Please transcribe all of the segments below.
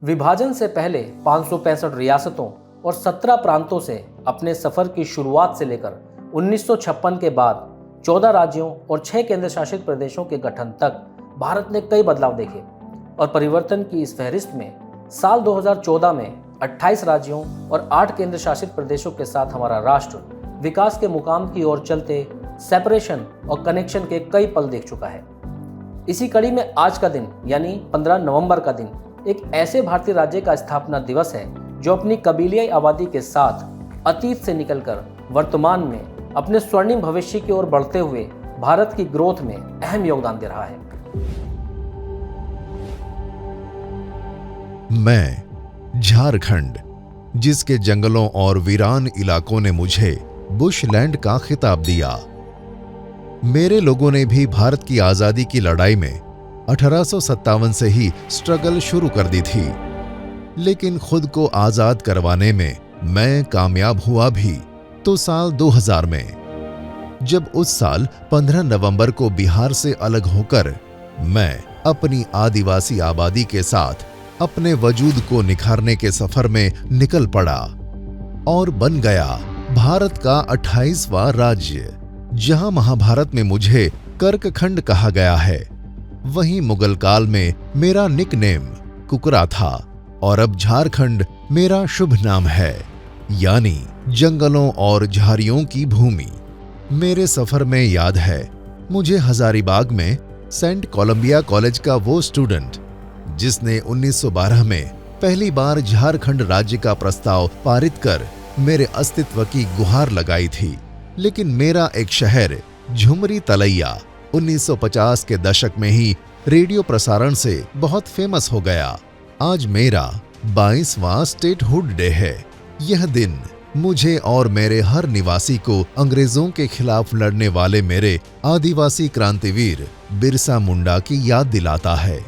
विभाजन से पहले 565 रियासतों और 17 प्रांतों से अपने सफर की शुरुआत से लेकर 1956 के बाद 14 राज्यों और 6 केंद्र शासित प्रदेशों के गठन तक भारत ने कई बदलाव देखे और परिवर्तन की इस फहरिस्त में साल 2014 में 28 राज्यों और 8 केंद्र शासित प्रदेशों के साथ हमारा राष्ट्र विकास के मुकाम की ओर चलते सेपरेशन और कनेक्शन के कई पल देख चुका है। इसी कड़ी में आज का दिन यानी 15 नवंबर का दिन एक ऐसे भारतीय राज्य का स्थापना दिवस है जो अपनी कबीलियाई आबादी के साथ अतीत से निकलकर वर्तमान में अपने स्वर्णिम भविष्य की ओर बढ़ते हुए भारत की ग्रोथ में अहम योगदान दे रहा है। मैं झारखंड, जिसके जंगलों और वीरान इलाकों ने मुझे बुशलैंड का खिताब दिया। मेरे लोगों ने भी भारत की आजादी की लड़ाई में 1857 से ही स्ट्रगल शुरू कर दी थी, लेकिन खुद को आजाद करवाने में मैं कामयाब हुआ भी तो साल 2000 में, जब उस साल 15 नवंबर को बिहार से अलग होकर मैं अपनी आदिवासी आबादी के साथ अपने वजूद को निखारने के सफर में निकल पड़ा और बन गया भारत का 28वां राज्य। जहां महाभारत में मुझे कर्कखंड कहा गया है, वहीं मुगल काल में मेरा निकनेम कुकरा था और अब झारखंड मेरा शुभ नाम है, यानी जंगलों और झाड़ियों की भूमि। मेरे सफर में याद है मुझे हजारीबाग में सेंट कोलंबिया कॉलेज का वो स्टूडेंट जिसने 1912 में पहली बार झारखंड राज्य का प्रस्ताव पारित कर मेरे अस्तित्व की गुहार लगाई थी। लेकिन मेरा एक शहर झुमरी तलैया 1950 के दशक में ही रेडियो प्रसारण से बहुत फेमस हो गया। आज मेरा 22वां स्टेटहुड डे है। यह दिन मुझे और मेरे हर निवासी को अंग्रेजों के खिलाफ लड़ने वाले मेरे आदिवासी क्रांतिवीर बिरसा मुंडा की याद दिलाता है,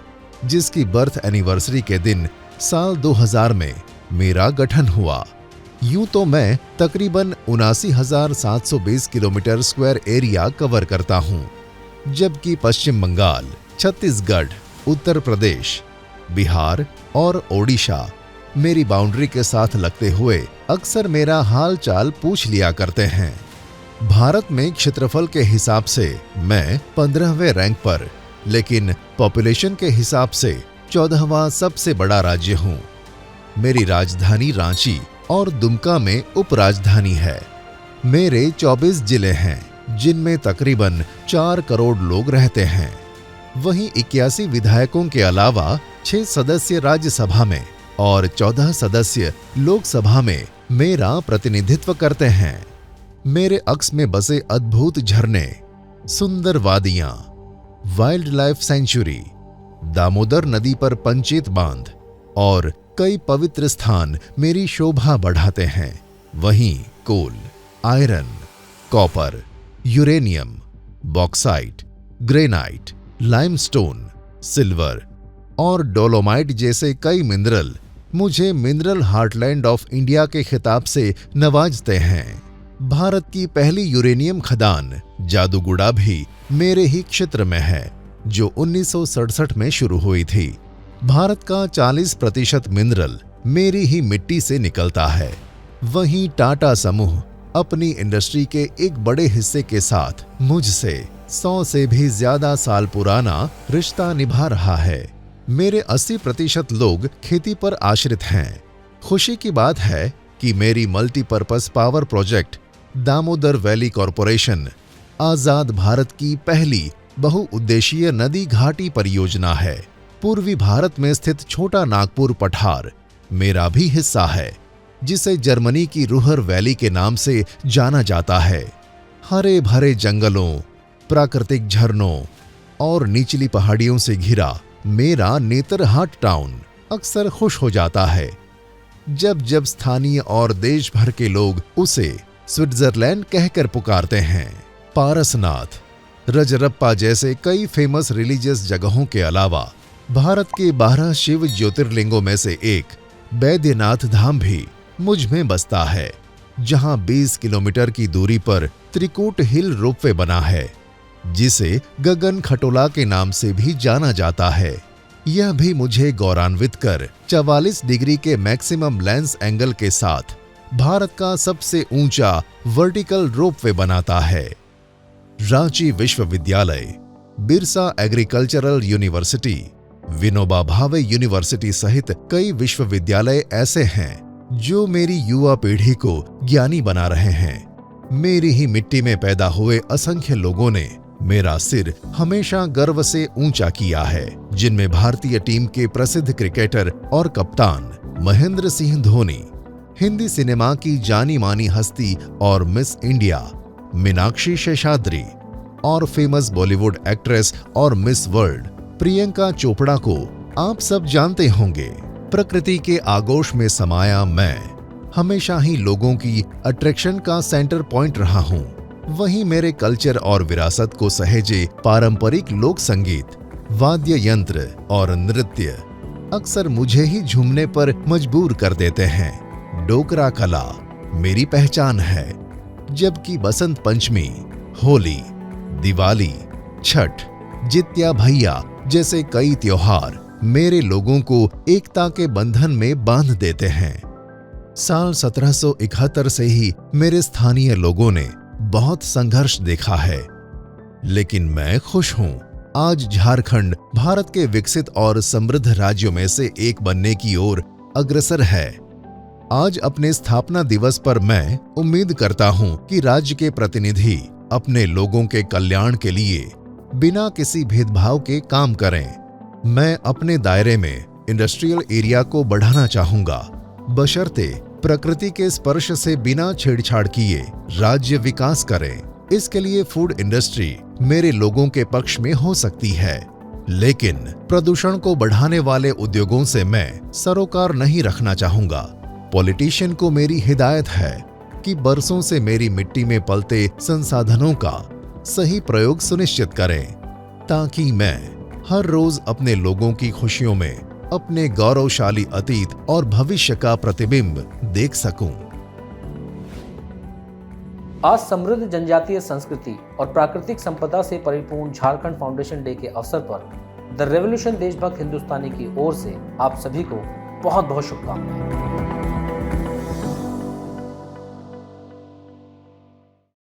जिसकी बर्थ एनिवर्सरी के दिन साल 2000 में मेरा गठन हुआ। यूं तो मैं तकरीबन 79,720 किलोमीटर स्क्वायर एरिया कवर करता हूं, जबकि पश्चिम बंगाल, छत्तीसगढ़, उत्तर प्रदेश, बिहार और ओडिशा मेरी बाउंड्री के साथ लगते हुए अक्सर मेरा हाल चाल पूछ लिया करते हैं। भारत में क्षेत्रफल के हिसाब से मैं 15वें रैंक पर, लेकिन पॉपुलेशन के हिसाब से 14वां सबसे बड़ा राज्य हूं। मेरी राजधानी रांची और दुमका में उपराजधानी है। मेरे 24 जिले हैं, जिनमें तकरीबन 4 करोड़ लोग रहते हैं। वहीं 81 विधायकों के अलावा 6 सदस्य राज्यसभा में और 14 सदस्य लोकसभा में मेरा प्रतिनिधित्व करते हैं। मेरे अक्स में बसे अद्भुत झरने, सुंदर वादियां, वाइल्ड लाइफ सेंचुरी, दामोदर नदी पर पंचित बांध और कई पवित्र स्थान मेरी शोभा बढ़ाते हैं। वहीं coal, iron, copper, uranium, bauxite, granite, limestone, silver और डोलोमाइट जैसे कई मिनरल मुझे मिनरल हार्टलैंड ऑफ इंडिया के खिताब से नवाजते हैं। भारत की पहली यूरेनियम खदान जादूगुड़ा भी मेरे ही क्षेत्र में है, जो 1967 में शुरू हुई थी। भारत का 40% मिनरल मेरी ही मिट्टी से निकलता है। वहीं टाटा समूह अपनी इंडस्ट्री के एक बड़े हिस्से के साथ मुझसे 100 से भी ज्यादा साल पुराना रिश्ता निभा रहा है। मेरे 80% लोग खेती पर आश्रित हैं। खुशी की बात है कि मेरी multipurpose power project Damodar valley corporation आजाद भारत की पहली बहुउद्देशीय नदी घाटी परियोजना है। पूर्वी भारत में स्थित छोटा नागपुर पठार मेरा भी हिस्सा है, जिसे जर्मनी की रुहर वैली के नाम से जाना जाता है। हरे भरे जंगलों, प्राकृतिक झरनों और निचली पहाड़ियों से घिरा मेरा नेतरहाट टाउन अक्सर खुश हो जाता है जब जब स्थानीय और देश भर के लोग उसे स्विट्जरलैंड कहकर पुकारते हैं। पारसनाथ, रजरप्पा जैसे कई फेमस रिलीजियस जगहों के अलावा भारत के 12 शिव ज्योतिर्लिंगों में से एक बैद्यनाथ धाम भी मुझ में बसता है, जहां 20 किलोमीटर की दूरी पर त्रिकूट हिल रोपवे बना है, जिसे गगन खटोला के नाम से भी जाना जाता है। यह भी मुझे गौरवान्वित कर 44 डिग्री के मैक्सिमम लेंस एंगल के साथ भारत का सबसे ऊंचा वर्टिकल रोपवे बनाता है। रांची विश्वविद्यालय, Birsa agricultural university, Vinoba Bhave university सहित कई विश्वविद्यालय ऐसे हैं जो मेरी युवा पीढ़ी को ज्ञानी बना रहे हैं। मेरी ही मिट्टी में पैदा हुए असंख्य लोगों ने मेरा सिर हमेशा गर्व से ऊंचा किया है, जिनमें भारतीय टीम के प्रसिद्ध क्रिकेटर और कप्तान महेंद्र सिंह धोनी, हिंदी सिनेमा की जानी मानी हस्ती और मिस इंडिया मीनाक्षी शेषाद्री और फेमस बॉलीवुड एक्ट्रेस और मिस वर्ल्ड प्रियंका चोपड़ा को आप सब जानते होंगे। प्रकृति के आगोश में समाया मैं हमेशा ही लोगों की अट्रैक्शन का सेंटर पॉइंट रहा हूं। वहीं मेरे कल्चर और विरासत को सहेजे पारंपरिक लोक संगीत, वाद्य यंत्र और नृत्य अक्सर मुझे ही झूमने पर मजबूर कर देते हैं। डोकरा कला मेरी पहचान है, जबकि बसंत पंचमी, होली, दिवाली, छठ, जित्या भैया जैसे कई त्योहार मेरे लोगों को एकता के बंधन में बांध देते हैं। साल 1771 से ही मेरे स्थानीय लोगों ने बहुत संघर्ष देखा है, लेकिन मैं खुश हूं। आज झारखंड भारत के विकसित और समृद्ध राज्यों में से एक बनने की ओर अग्रसर है। आज अपने स्थापना दिवस पर मैं उम्मीद करता हूं कि राज्य के प्रतिनिधि अपने लोगों के कल्याण के लिए बिना किसी भेदभाव के काम करें। मैं अपने दायरे में इंडस्ट्रियल एरिया को बढ़ाना चाहूंगा, बशर्ते प्रकृति के स्पर्श से बिना छेड़छाड़ किए राज्य विकास करे। इसके लिए फूड इंडस्ट्री मेरे लोगों के पक्ष में हो सकती है, लेकिन प्रदूषण को बढ़ाने वाले उद्योगों से मैं सरोकार नहीं रखना चाहूंगा। पॉलिटिशियन को मेरी हिदायत है कि बरसों से मेरी मिट्टी में पलते संसाधनों का सही प्रयोग सुनिश्चित करें, ताकि मैं हर रोज अपने लोगों की खुशियों में अपने गौरवशाली अतीत और भविष्य का प्रतिबिंब देख सकूं। आज समृद्ध जनजातीय संस्कृति और प्राकृतिक संपदा से परिपूर्ण झारखंड फाउंडेशन डे के अवसर पर द रेवोल्यूशन देशभक्त हिंदुस्तानी की ओर से आप सभी को बहुत बहुत शुभकामनाएं।